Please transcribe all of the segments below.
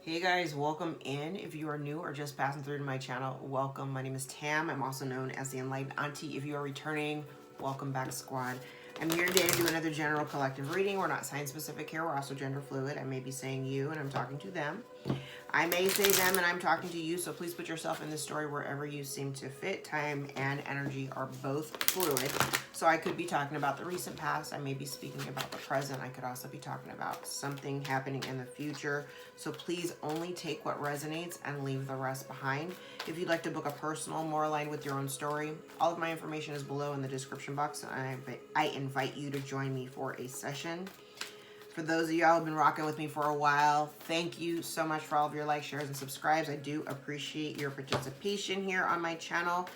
Hey guys, welcome in. If you are new or just passing through to my channel, welcome. My name is Tam. I'm also known as the Enlightened Auntie. If you are returning, welcome back, squad. I'm here today to do another general collective reading. We're not sign specific here. We're also gender fluid. I may be saying you and I'm talking to them. I may say them and I'm talking to you, so please put yourself in the story wherever you seem to fit. Time and energy are both fluid. So I could be talking about the recent past. I may be speaking about the present. I could also be talking about something happening in the future. So please only take what resonates and leave the rest behind. If you'd like to book a personal, more aligned with your own story, all of my information is below in the description box. And I invite you to join me for a session. For those of y'all who've been rocking with me for a while, thank you so much for all of your likes, shares, and subscribes. I do appreciate your participation here on my channel.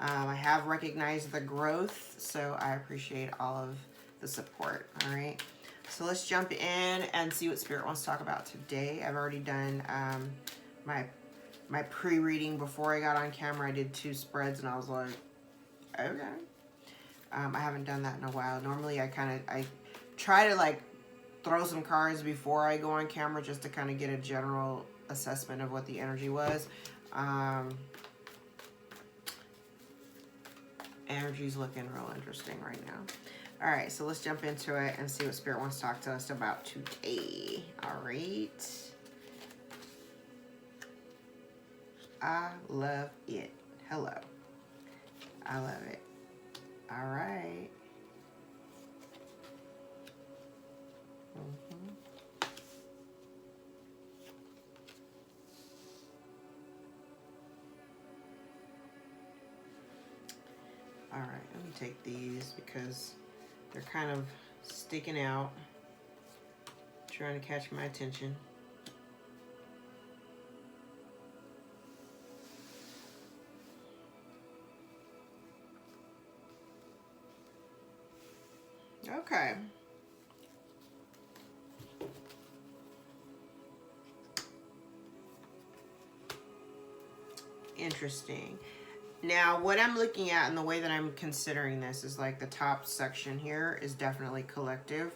I have recognized the growth, so I appreciate all of the support. All right, so let's jump in and see what Spirit wants to talk about today. I've already done my pre-reading before I got on camera. I did 2 spreads, and I was like, okay. I haven't done that in a while. Normally, I try to like throw some cards before I go on camera just to kind of get a general assessment of what the energy was. Energy's looking real interesting right now. All right, so let's jump into it and see what Spirit wants to talk to us about today. All right. I love it. Hello. I love it. All right. All right, let me take these because they're kind of sticking out, trying to catch my attention. Okay. Interesting. Now, what I'm looking at and the way that I'm considering this is like the top section here is definitely collective.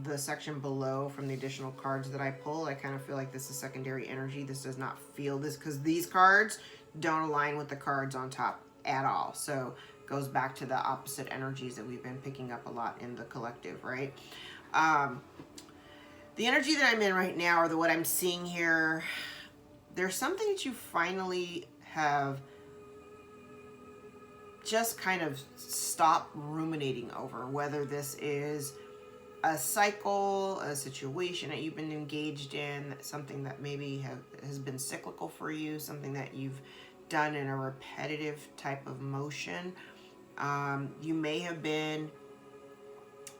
The section below from the additional cards that I pulled, I kind of feel like this is secondary energy. This does not feel this because these cards don't align with the cards on top at all. So it goes back to the opposite energies that we've been picking up a lot in the collective, right? The energy that I'm in right now, or what I'm seeing here, there's something that you finally have just kind of stop ruminating over, whether this is a cycle, a situation that you've been engaged in, something that maybe has been cyclical for you, something that you've done in a repetitive type of motion. You may have been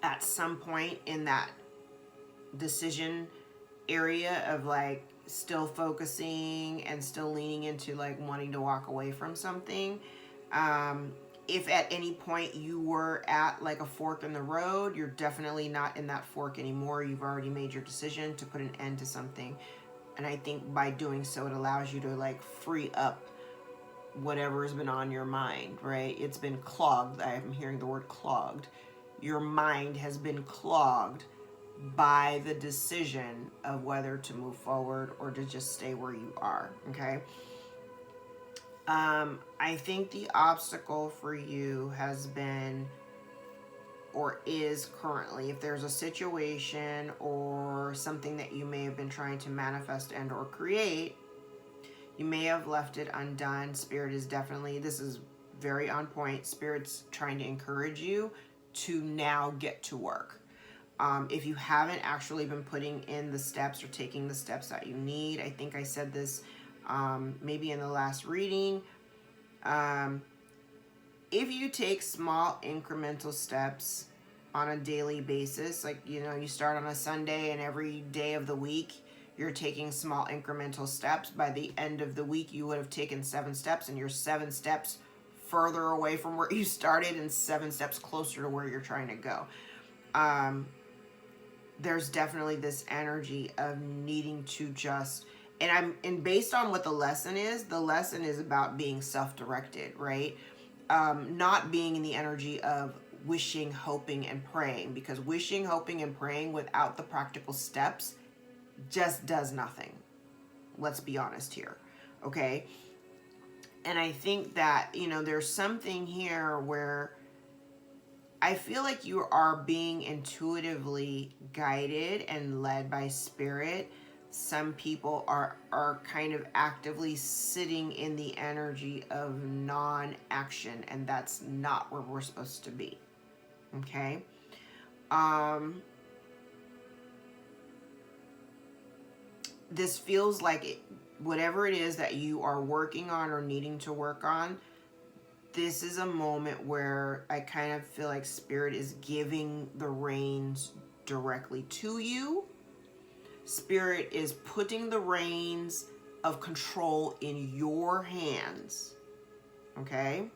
at some point in that decision area of like still focusing and still leaning into like wanting to walk away from something. If at any point you were at like a fork in the road, you're definitely not in that fork anymore. You've already made your decision to put an end to something. And I think by doing so, it allows you to like free up whatever has been on your mind, right? It's been clogged. I'm hearing the word clogged. Your mind has been clogged by the decision of whether to move forward or to just stay where you are, okay? I think the obstacle for you has been or is currently, if there's a situation or something that you may have been trying to manifest and or create, you may have left it undone. Spirit is definitely, this is very on point. Spirit's trying to encourage you to now get to work. If you haven't actually been putting in the steps or taking the steps that you need, I think I said this maybe in the last reading. If you take small incremental steps on a daily basis, like, you know, you start on a Sunday and every day of the week, you're taking small incremental steps. By the end of the week, you would have taken 7 steps and you're 7 steps further away from where you started and 7 steps closer to where you're trying to go. There's definitely this energy of needing to just, and based on what the lesson is about being self-directed, right? Not being in the energy of wishing, hoping, and praying, because wishing, hoping, and praying without the practical steps just does nothing, Let's be honest here. Okay. And I think that, you know, there's something here where I feel like you are being intuitively guided and led by spirit. Some people are kind of actively sitting in the energy of non-action, and that's not where we're supposed to be. Okay? This feels like whatever it is that you are working on or needing to work on, this is a moment where I kind of feel like spirit is giving the reins directly to you. Spirit is putting the reins of control in your hands. Okay?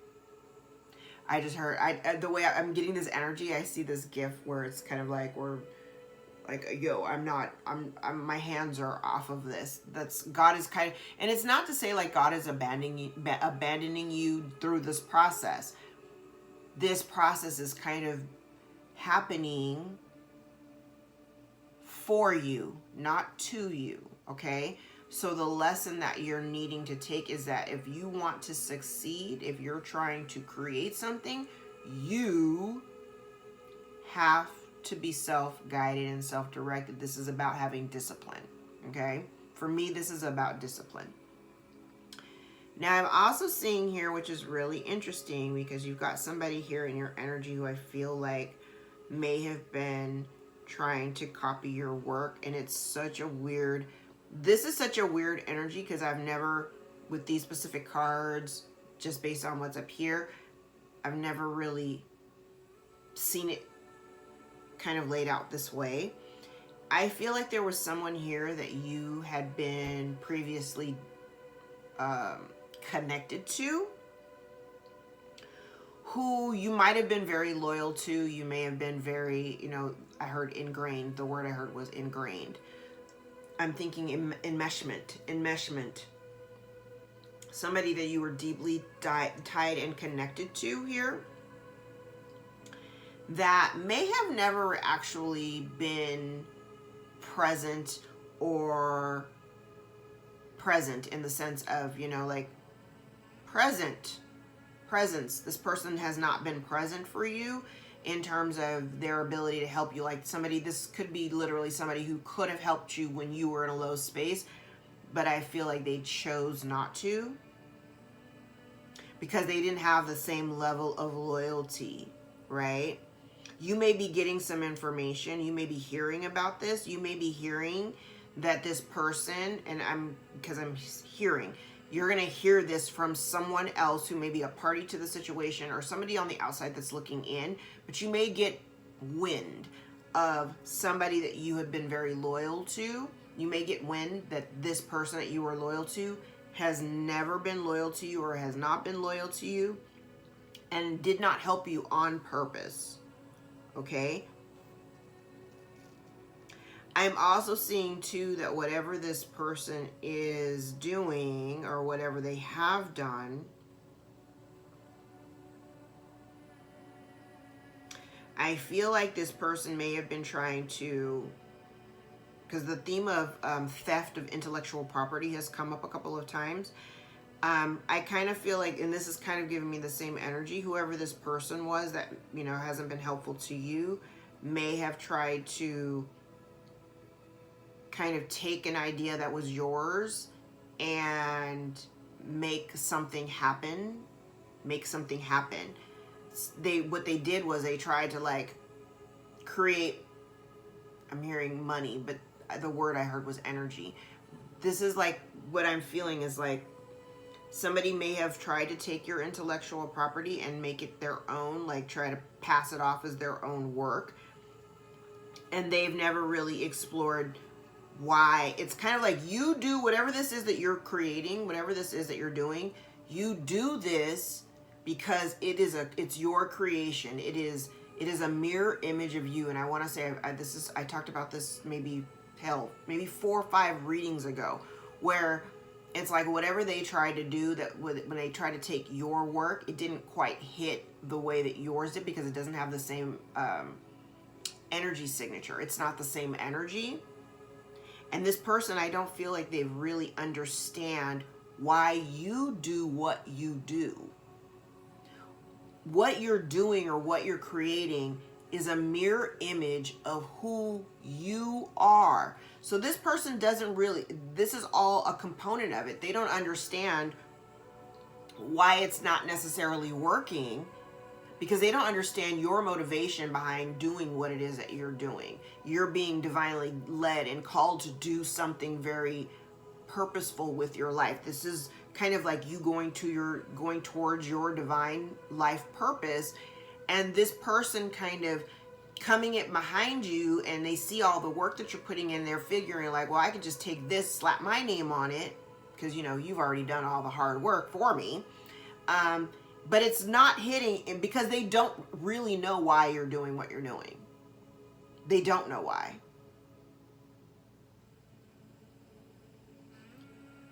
I just heard, the way I'm getting this energy, I see this gif where it's kind of like, we're like, yo, I'm my hands are off of this. That's, God is kind of, and it's not to say like God is abandoning you through this process. This process is kind of happening for you, not to you, okay? So the lesson that you're needing to take is that if you want to succeed, if you're trying to create something, you have to be self-guided and self-directed. This is about having discipline, okay? For me, this is about discipline. Now, I'm also seeing here, which is really interesting, because you've got somebody here in your energy who I feel like may have been trying to copy your work, and it's such a weird, this is such a weird energy, because I've never, with these specific cards, just based on what's up here, I've never really seen it kind of laid out this way. I feel like there was someone here that you had been previously connected to, who you might have been very loyal to. You may have been very, you know, I heard ingrained. The word I heard was ingrained. I'm thinking enmeshment. Somebody that you were deeply tied and connected to here, that may have never actually been present, or present in the sense of, you know, like presence. This person has not been present for you in terms of their ability to help you. Like somebody, this could be literally somebody who could have helped you when you were in a low space, but I feel like they chose not to because they didn't have the same level of loyalty, right? You may be getting some information. You may be hearing about this. You may be hearing that this person, and because I'm hearing, you're going to hear this from someone else who may be a party to the situation, or somebody on the outside that's looking in, but you may get wind of somebody that you have been very loyal to. You may get wind that this person that you were loyal to has never been loyal to you, or has not been loyal to you, and did not help you on purpose. Okay? I'm also seeing too that whatever this person is doing, or whatever they have done, I feel like this person may have been trying to, because the theme of theft of intellectual property has come up a couple of times. I kind of feel like, and this is kind of giving me the same energy, whoever this person was that, you know, hasn't been helpful to you, may have tried to kind of take an idea that was yours and make something happen. What they did was they tried to like create, I'm hearing money, but the word I heard was energy. This is like, what I'm feeling is like, somebody may have tried to take your intellectual property and make it their own, like try to pass it off as their own work. And they've never really explored why. It's kind of like, you do whatever this is that you're creating, whatever this is that you're doing, you do this because it's your creation. It is a mirror image of you. And I want to say, I talked about this maybe 4 or 5 readings ago, where it's like whatever they tried to do, that when they tried to take your work, it didn't quite hit the way that yours did, because it doesn't have the same energy signature. It's not the same energy. And this person, I don't feel like they really understand why you do what you do. What you're doing or what you're creating is a mirror image of who you are. So this person doesn't really, this is all a component of it. They don't understand why it's not necessarily working, because they don't understand your motivation behind doing what it is that you're doing. You're being divinely led and called to do something very purposeful with your life. This is kind of like you going towards your divine life purpose, and this person kind of coming it behind you, and they see all the work that you're putting in there, figuring like, well, I could just take this, slap my name on it, because you know you've already done all the hard work for me. But it's not hitting, because they don't really know why you're doing what you're doing. They don't know why.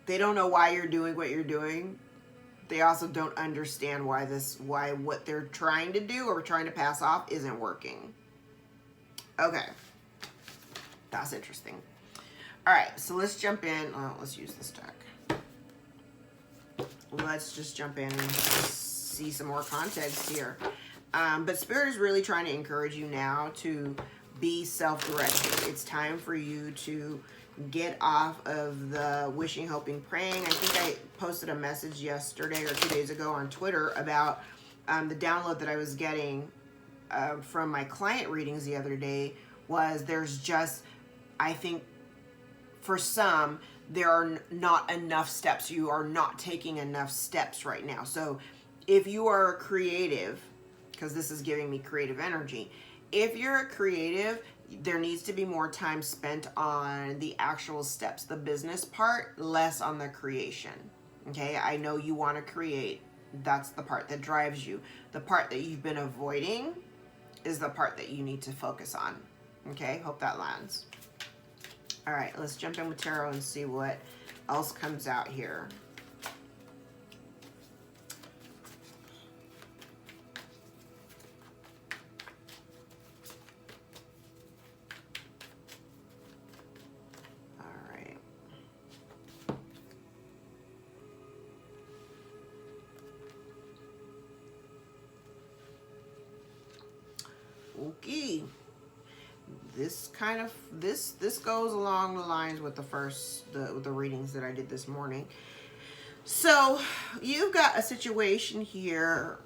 They don't know why you're doing what you're doing. They also don't understand why what they're trying to do or trying to pass off isn't working. Okay. That's interesting. All right, so let's jump in. Let's use this deck. Let's just jump in and see some more context here. But Spirit is really trying to encourage you now to be self-directed. It's time for you to get off of the wishing, hoping, praying. I think I posted a message yesterday or 2 days ago on Twitter about the download that I was getting from my client readings the other day. Was there's just, I think for some, there are not enough steps. You are not taking enough steps right now. So if you are a creative, because this is giving me creative energy, if you're a creative, there needs to be more time spent on the actual steps, the business part, less on the creation. Okay, I know you want to create. That's the part that drives you. The part that you've been avoiding is the part that you need to focus on. Okay, hope that lands. All right, let's jump in with tarot and see what else comes out here. All right. Okay. This goes along the lines with the readings that I did this morning. So you've got a situation here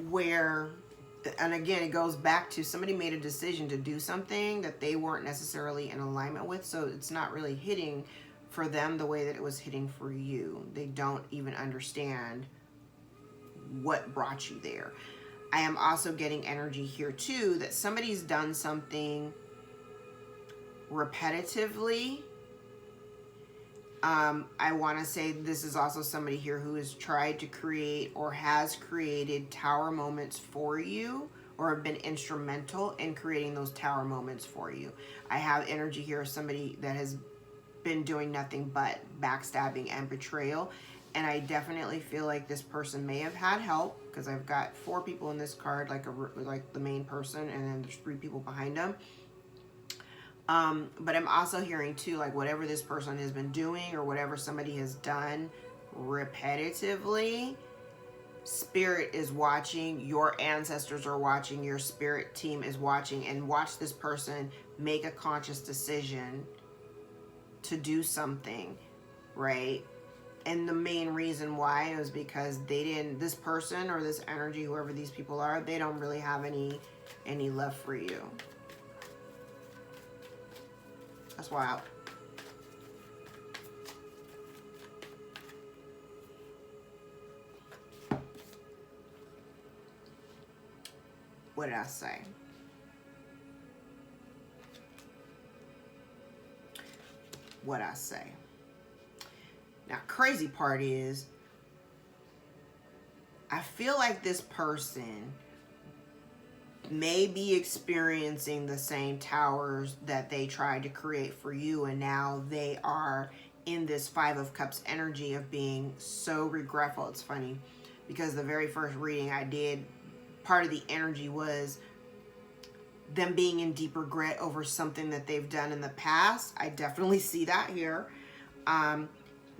where, and again, it goes back to somebody made a decision to do something that they weren't necessarily in alignment with, so it's not really hitting for them the way that it was hitting for you. They don't even understand what brought you there. I am also getting energy here too that somebody's done something repetitively. I want to say this is also somebody here who has tried to create or has created tower moments for you, or have been instrumental in creating those tower moments for you. I have energy here of somebody that has been doing nothing but backstabbing and betrayal, and I definitely feel like this person may have had help, because I've got 4 people in this card, like the main person, and then there's 3 people behind them. But I'm also hearing too, like whatever this person has been doing or whatever somebody has done repetitively, Spirit is watching, your ancestors are watching, your spirit team is watching, and watch this person make a conscious decision to do something, right? And the main reason why is because this person or this energy, whoever these people are, they don't really have any love for you. That's wild. What did I say? What I say? Now, crazy part is, I feel like this person may be experiencing the same towers that they tried to create for you, and now they are in this 5 of Cups energy of being so regretful. It's funny because the very first reading I did, part of the energy was them being in deep regret over something that they've done in the past. I definitely see that here.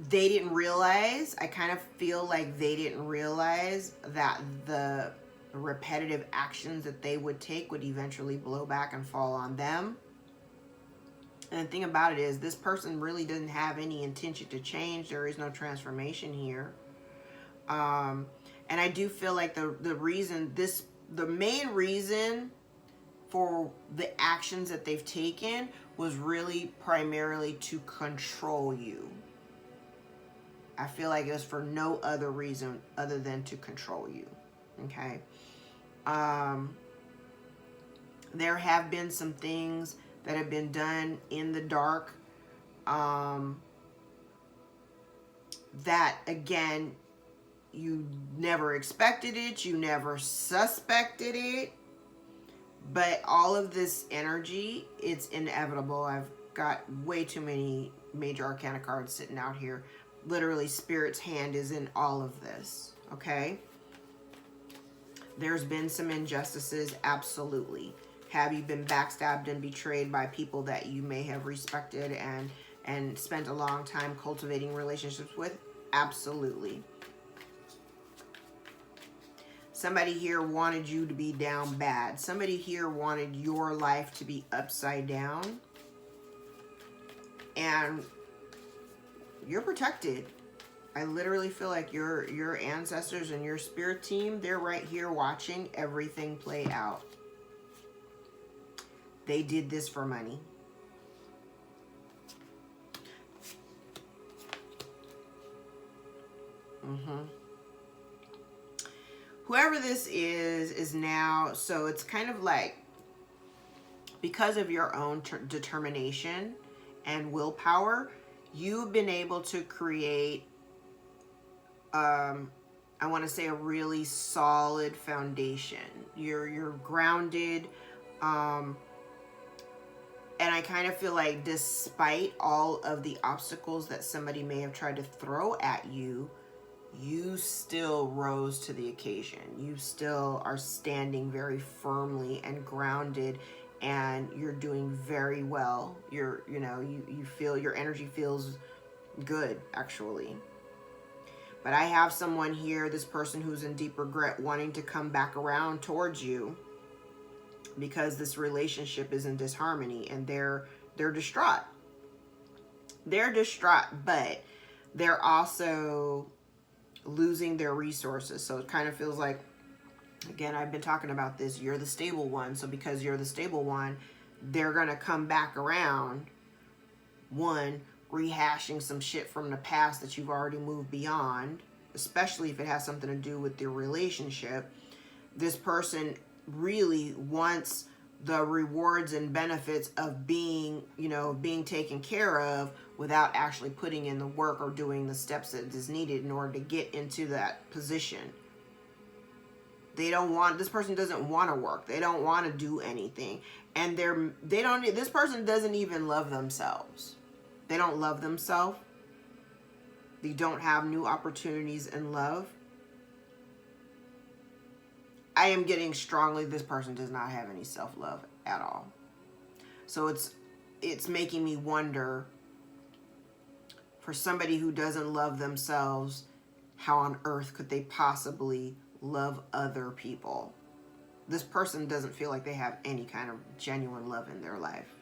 They didn't realize, I kind of feel like they didn't realize that the repetitive actions that they would take would eventually blow back and fall on them. And the thing about it is, this person really doesn't have any intention to change. There is no transformation here. And I do feel like the main reason for the actions that they've taken was really primarily to control you. I feel like it was for no other reason other than to control you. Okay. There have been some things that have been done in the dark, that again, you never expected it, you never suspected it, but all of this energy, it's inevitable. I've got way too many major arcana cards sitting out here. Literally, Spirit's hand is in all of this, okay? There's been some injustices, absolutely. Have you been backstabbed and betrayed by people that you may have respected and spent a long time cultivating relationships with? Absolutely. Somebody here wanted you to be down bad. Somebody here wanted your life to be upside down. And you're protected. I literally feel like your ancestors and your spirit team, they're right here watching everything play out. They did this for money. Whoever this is now, so it's kind of like, because of your own determination and willpower, you've been able to create, I want to say, a really solid foundation. You're grounded, and I kind of feel like despite all of the obstacles that somebody may have tried to throw at you, you still rose to the occasion. You still are standing very firmly and grounded, and you're doing very well. You feel your energy feels good, actually. But I have someone here, this person who's in deep regret, wanting to come back around towards you because this relationship is in disharmony, and they're distraught. They're distraught, but they're also losing their resources. So it kind of feels like, again, I've been talking about this, you're the stable one. So because you're the stable one, they're going to come back around, one, rehashing some shit from the past that you've already moved beyond, especially if it has something to do with your relationship. This person really wants the rewards and benefits of being taken care of without actually putting in the work or doing the steps that is needed in order to get into that position. This person doesn't want to work. They don't want to do anything. And this person doesn't even love themselves. They don't love themselves. They don't have new opportunities in love. I am getting strongly, this person does not have any self-love at all. So it's making me wonder, for somebody who doesn't love themselves, how on earth could they possibly love other people? This person doesn't feel like they have any kind of genuine love in their life.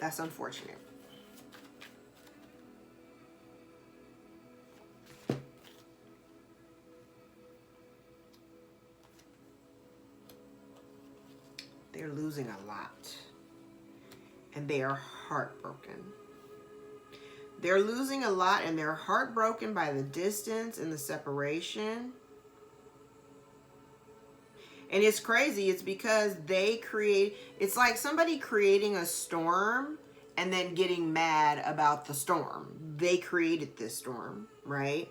That's unfortunate. They're losing a lot. And they are heartbroken. They're losing a lot, and they're heartbroken by the distance and the separation. And it's crazy. It's because it's like somebody creating a storm and then getting mad about the storm. They created this storm, right?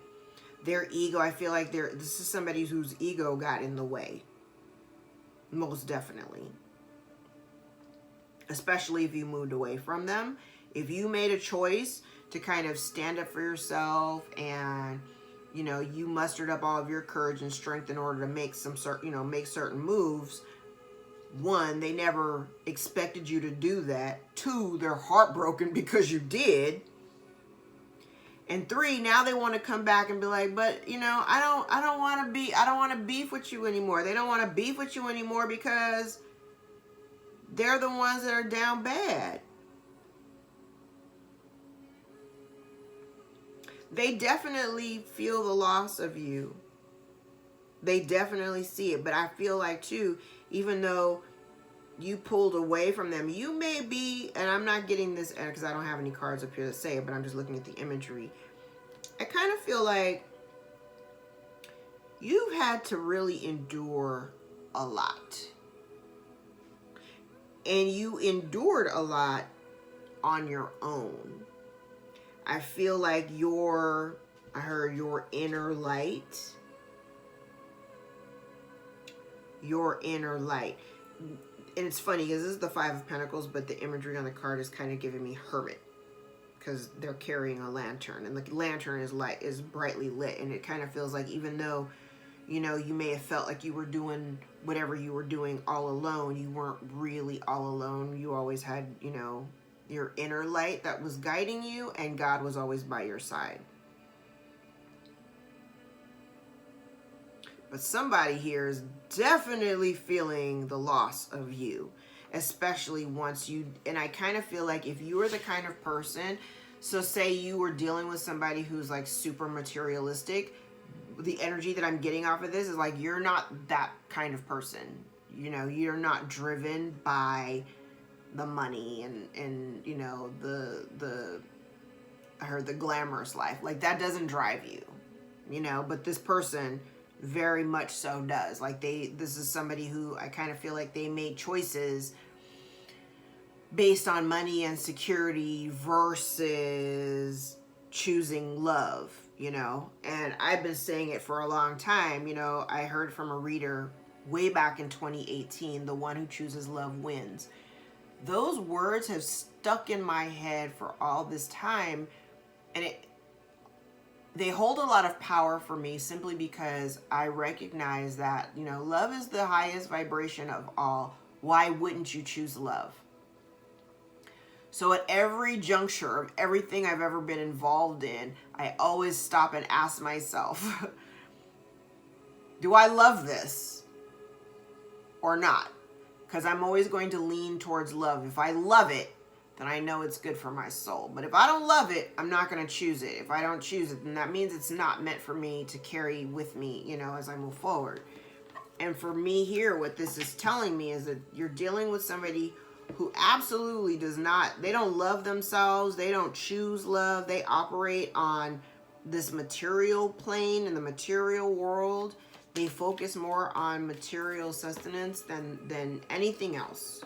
Their ego, I feel like this is somebody whose ego got in the way. Most definitely. Especially if you moved away from them. If you made a choice to kind of stand up for yourself, and you know, you mustered up all of your courage and strength in order to make some certain, you know, make certain moves. One, they never expected you to do that. Two, they're heartbroken because you did. And three, now they want to come back and be like, but you know, I don't want to beef with you anymore. They don't want to beef with you anymore because they're the ones that are down bad. They definitely feel the loss of you. They definitely see it. But I feel like too, even though you pulled away from them, you may be, and I'm not getting this because I don't have any cards up here that say it, but I'm just looking at the imagery. I kind of feel like you've had to really endure a lot. And you endured a lot on your own. I feel like I heard your inner light. Your inner light. And it's funny because this is the Five of Pentacles, but the imagery on the card is kind of giving me hermit, because they're carrying a lantern, and the lantern is brightly lit, and it kind of feels like, even though, you know, you may have felt like you were doing whatever you were doing all alone, you weren't really all alone. You always had, you know, your inner light that was guiding you, and God was always by your side. But somebody here is definitely feeling the loss of you, especially once you, and I kind of feel like if you were the kind of person, so say you were dealing with somebody who's like super materialistic, the energy that I'm getting off of this is like, you're not that kind of person. You know, you're not driven by the money and you know, I heard the glamorous life. Like, that doesn't drive you, you know, but this person very much so does. Like, this is somebody who I kind of feel like they made choices based on money and security versus choosing love, you know. And I've been saying it for a long time. You know, I heard from a reader way back in 2018, the one who chooses love wins. Those words have stuck in my head for all this time, and they hold a lot of power for me, simply because I recognize that, you know, love is the highest vibration of all. Why wouldn't you choose love? So at every juncture of everything I've ever been involved in, I always stop and ask myself, do I love this or not? Because I'm always going to lean towards love. If I love it, then I know it's good for my soul. But if I don't love it, I'm not going to choose it. If I don't choose it, then that means it's not meant for me to carry with me, you know, as I move forward. And for me here, what this is telling me is that you're dealing with somebody who absolutely does not, they don't love themselves. They don't choose love. They operate on this material plane in the material world. They focus more on material sustenance than anything else.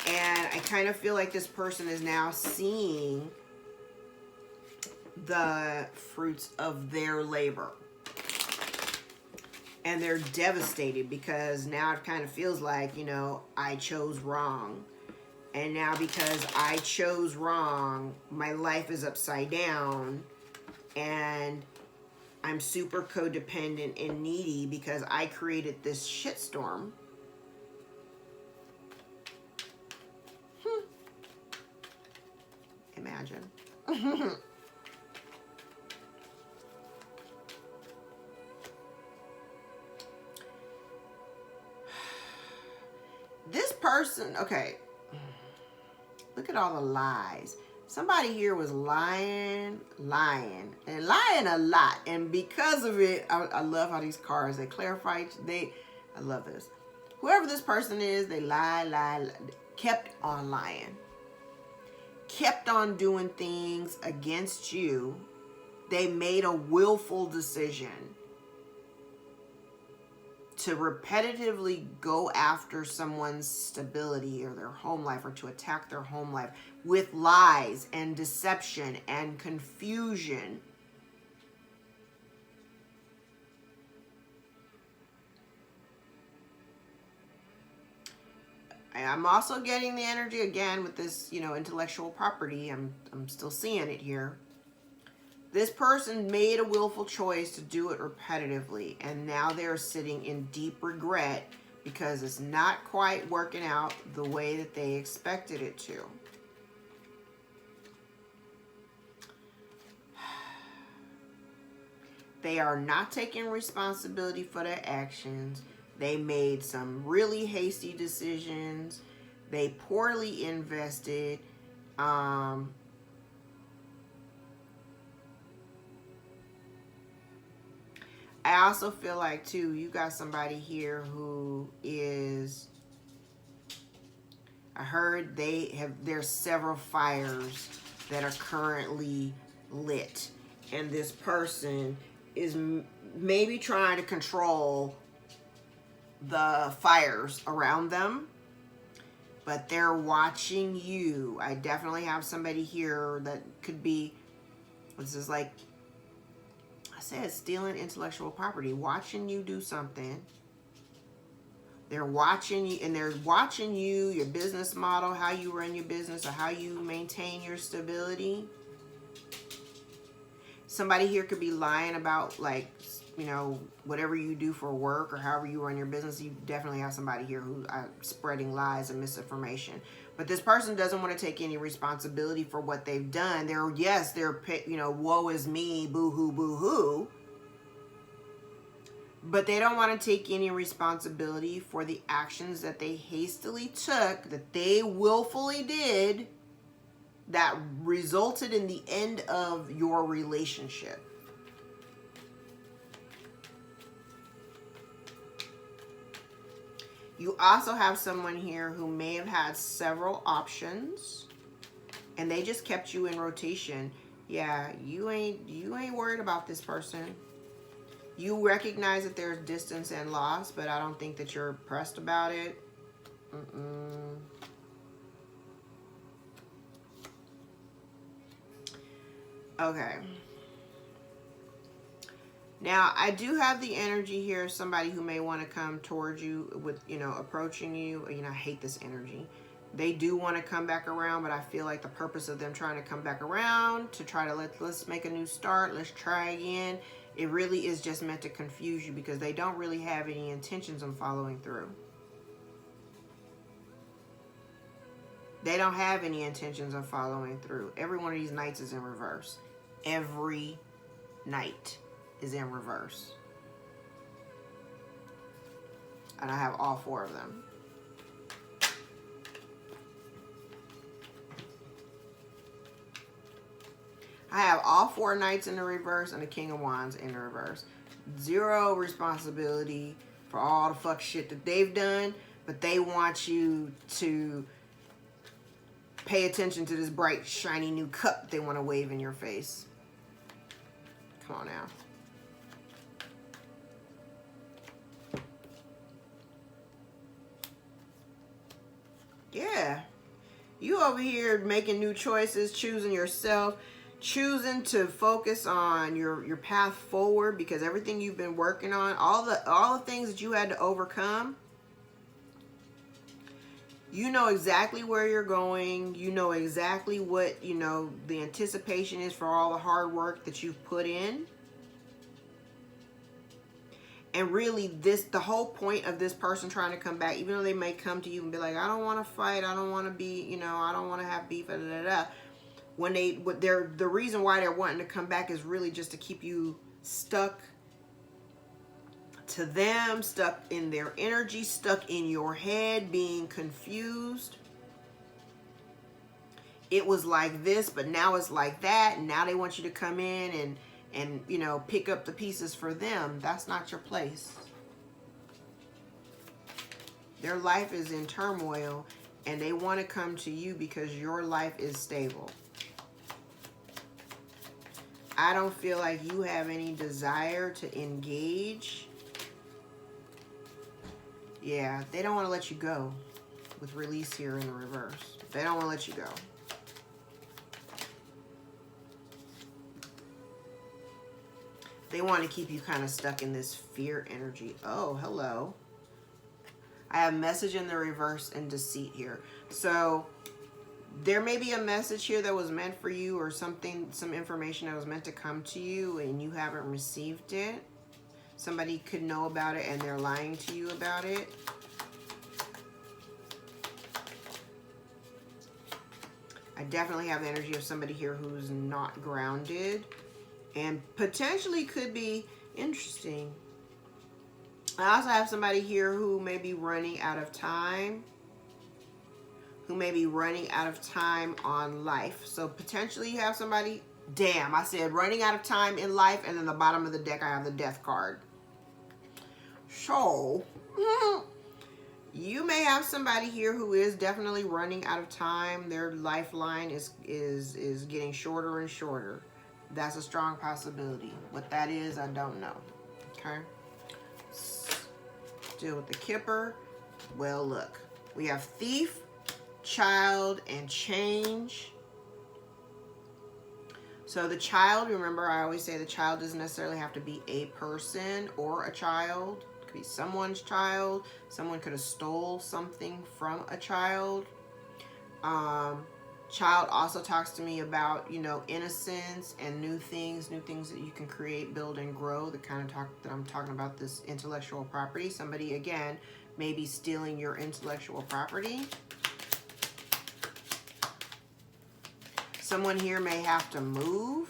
And I kind of feel like this person is now seeing the fruits of their labor. And they're devastated because now it kind of feels like, you know, I chose wrong. And now because I chose wrong, my life is upside down. And I'm super codependent and needy because I created this shitstorm. Imagine. This person, okay, look at all the lies. Somebody here was lying a lot. And because of it, I love how these cards, they clarify, I love this. Whoever this person is, they lie, kept on lying. Kept on doing things against you. They made a willful decision to repetitively go after someone's stability or their home life, or to attack their home life with lies and deception and confusion. I'm also getting the energy again with this, you know, intellectual property. I'm still seeing it here. This person made a willful choice to do it repetitively, and now they're sitting in deep regret because it's not quite working out the way that they expected it to. They are not taking responsibility for their actions. They made some really hasty decisions. They poorly invested. I also feel like, too, you got somebody here who is, I heard there's several fires that are currently lit. And this person is maybe trying to control the fires around them, but they're watching you. I definitely have somebody here that could be, this is like I said, stealing intellectual property, watching you do something. They're watching you, and they're watching you, your business model, how you run your business, or how you maintain your stability. Somebody here could be lying about, like, you know, whatever you do for work or however you run your business. You definitely have somebody here who spreading lies and misinformation. But this person doesn't want to take any responsibility for what they've done. They're, you know, woe is me, boo-hoo, boo-hoo. But they don't want to take any responsibility for the actions that they hastily took, that they willfully did, that resulted in the end of your relationship. You also have someone here who may have had several options and they just kept you in rotation. Yeah, you ain't worried about this person. You recognize that there's distance and loss, but I don't think that you're pressed about it. Okay. Now, I do have the energy here of somebody who may want to come towards you with, you know, approaching you. You know, I hate this energy. They do want to come back around, but I feel like the purpose of them trying to come back around to try to let's make a new start, let's try again, it really is just meant to confuse you because they don't really have any intentions on following through. They don't have any intentions of following through. Every one of these knights is in reverse. Every knight is in reverse. And I have all four of them. I have all four knights in the reverse and the King of Wands in the reverse. Zero responsibility for all the fuck shit that they've done, but they want you to pay attention to this bright, shiny new cup they want to wave in your face. Come on now. Yeah. You over here making new choices, choosing yourself, choosing to focus on your path forward because everything you've been working on, all the things that you had to overcome, you know exactly where you're going. You know exactly what, you know, the anticipation is for all the hard work that you've put in. And really, the whole point of this person trying to come back, even though they may come to you and be like, I don't want to fight, I don't want to be, you know, I don't want to have beef, da, da, da. When the reason why they're wanting to come back is really just to keep you stuck to them, stuck in their energy, stuck in your head, being confused. It was like this, but now it's like that. And now they want you to come in and you know, pick up the pieces for them. That's not your place. Their life is in turmoil and they want to come to you because your life is stable. I don't feel like you have any desire to engage. Yeah, they don't want to let you go with release here in the reverse. They don't want to let you go. They want to keep you kind of stuck in this fear energy. Oh, hello. I have message in the reverse and deceit here. So there may be a message here that was meant for you, or something, some information that was meant to come to you and you haven't received it. Somebody could know about it and they're lying to you about it. I definitely have the energy of somebody here who's not grounded and potentially could be interesting. I also have somebody here who may be running out of time. Who may be running out of time on life. So potentially you have somebody, damn, I said running out of time in life, and then the bottom of the deck I have the death card. So, you may have somebody here who is definitely running out of time. Their lifeline is getting shorter and shorter. That's a strong possibility. What that is, I don't know. Okay. Deal with the Kipper. Well, look. We have Thief, Child, and Change. So the child, remember I always say the child doesn't necessarily have to be a person or a child. It could be someone's child. Someone could have stole something from a child. Child also talks to me about, you know, innocence and new things that you can create, build, and grow. The kind of talk that I'm talking about, this intellectual property. Somebody, again, may be stealing your intellectual property. Someone here may have to move.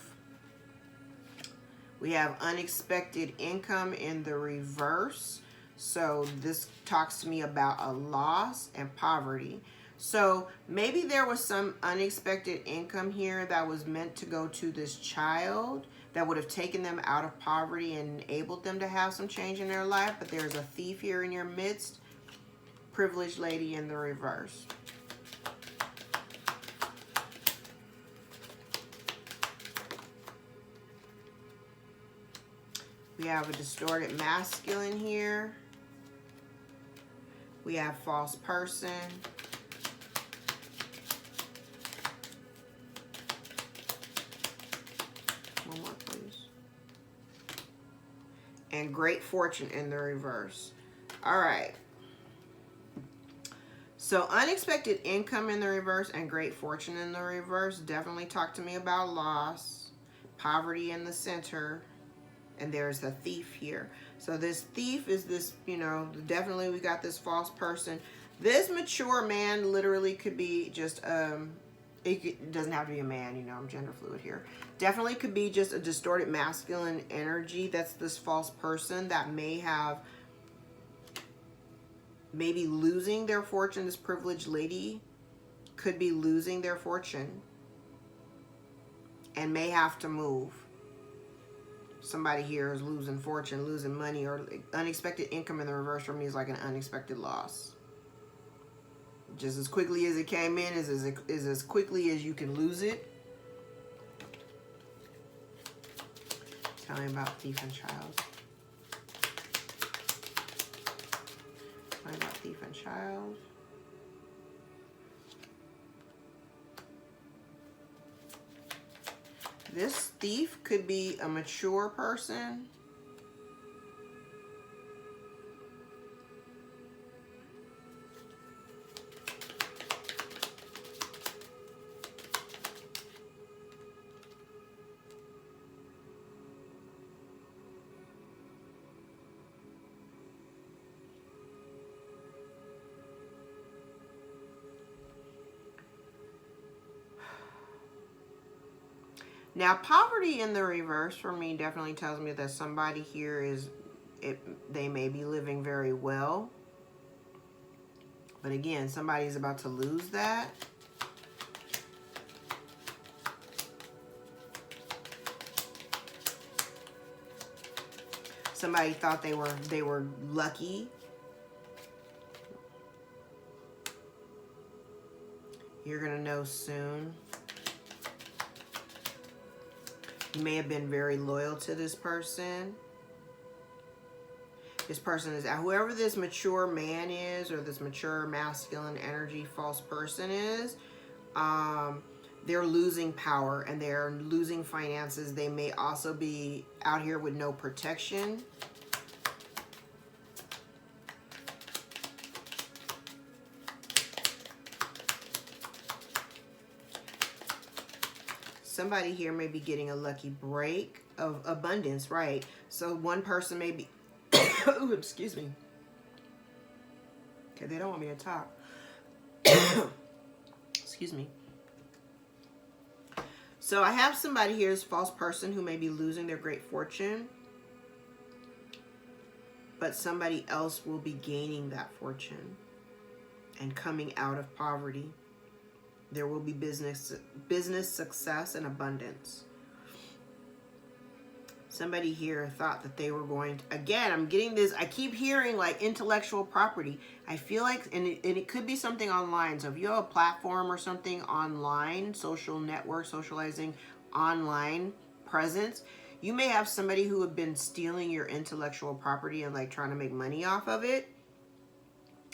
We have unexpected income in the reverse. So this talks to me about a loss and poverty. So maybe there was some unexpected income here that was meant to go to this child that would have taken them out of poverty and enabled them to have some change in their life. But there's a thief here in your midst. Privileged lady in the reverse. We have a distorted masculine here. We have false person. One more, please. And great fortune in the reverse. All right. So unexpected income in the reverse and great fortune in the reverse definitely talk to me about loss, poverty in the center. And there's the thief here. So this thief is this, you know, definitely we got this false person. This mature man literally could be just, it doesn't have to be a man, you know, I'm gender fluid here. Definitely could be just a distorted masculine energy. That's this false person that may have, maybe losing their fortune. This privileged lady could be losing their fortune and may have to move. Somebody here is losing fortune, losing money, or unexpected income in the reverse for me is like an unexpected loss. Just as quickly as it came in is as quickly as you can lose it. Tell me about thief and child. Tell me about thief and child. This thief could be a mature person. Now, poverty in the reverse for me definitely tells me that somebody here is, they may be living very well. But again, somebody's about to lose that. Somebody thought they were lucky. You're going to know soon. You may have been very loyal to this person. This person is, whoever this mature man is, or this mature masculine energy false person is, they're losing power and they're losing finances. They may also be out here with no protection. somebody here may be getting a lucky break of abundance, right? So one person may be, ooh, excuse me. Okay, they don't want me to talk. Excuse me. So I have somebody here, this false person, who may be losing their great fortune, but somebody else will be gaining that fortune and coming out of poverty. There will be business success and abundance. Somebody here thought that they were going to, again, I'm getting this, I keep hearing like intellectual property. I feel like, and it could be something online. So if you have a platform or something online, social network, socializing, online presence, you may have somebody who have been stealing your intellectual property and like trying to make money off of it.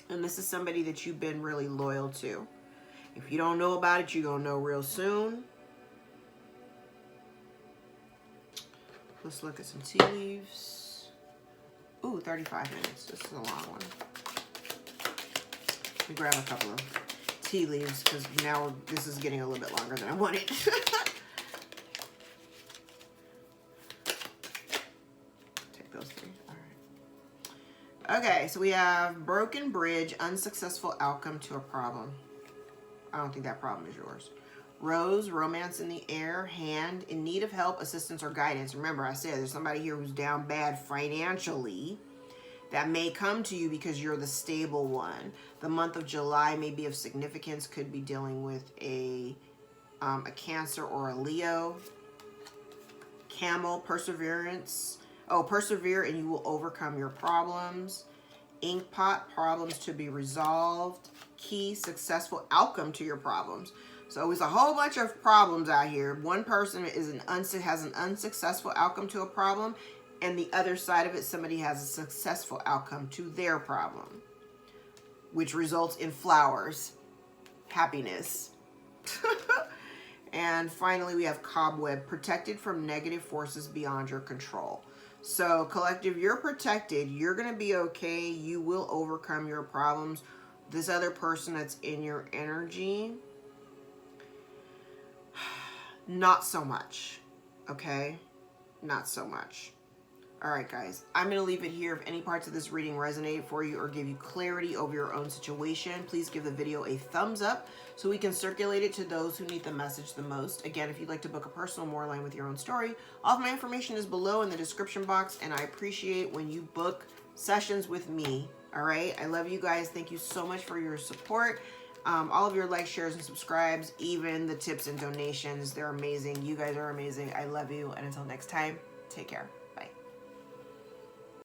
And this is somebody that you've been really loyal to. If you don't know about it, you're going to know real soon. Let's look at some tea leaves. Ooh, 35 minutes. This is a long one. Let me grab a couple of tea leaves because now this is getting a little bit longer than I wanted. Take those three. All right. Okay, so we have broken bridge, unsuccessful outcome to a problem. I don't think that problem is yours. Rose, romance in the air, hand, in need of help, assistance, or guidance. Remember, I said there's somebody here who's down bad financially that may come to you because you're the stable one. The month of July may be of significance, could be dealing with a Cancer or a Leo. Camel, perseverance. Oh, persevere and you will overcome your problems. Ink pot, problems to be resolved. Key, successful outcome to your problems. So it's a whole bunch of problems out here. One person has an unsuccessful outcome to a problem, and the other side of it, somebody has a successful outcome to their problem, which results in flowers, happiness. And finally, we have cobweb, protected from negative forces beyond your control. So collective, you're protected. You're going to be okay. You will overcome your problems. This other person that's in your energy, not so much, okay? Not so much. All right, guys, I'm going to leave it here. If any parts of this reading resonate for you or give you clarity over your own situation, please give the video a thumbs up so we can circulate it to those who need the message the most. Again, if you'd like to book a personal more line with your own story, all of my information is below in the description box, and I appreciate when you book sessions with me, all right? I love you guys. Thank you so much for your support. All of your likes, shares, and subscribes, even the tips and donations, they're amazing. You guys are amazing. I love you. And until next time, take care.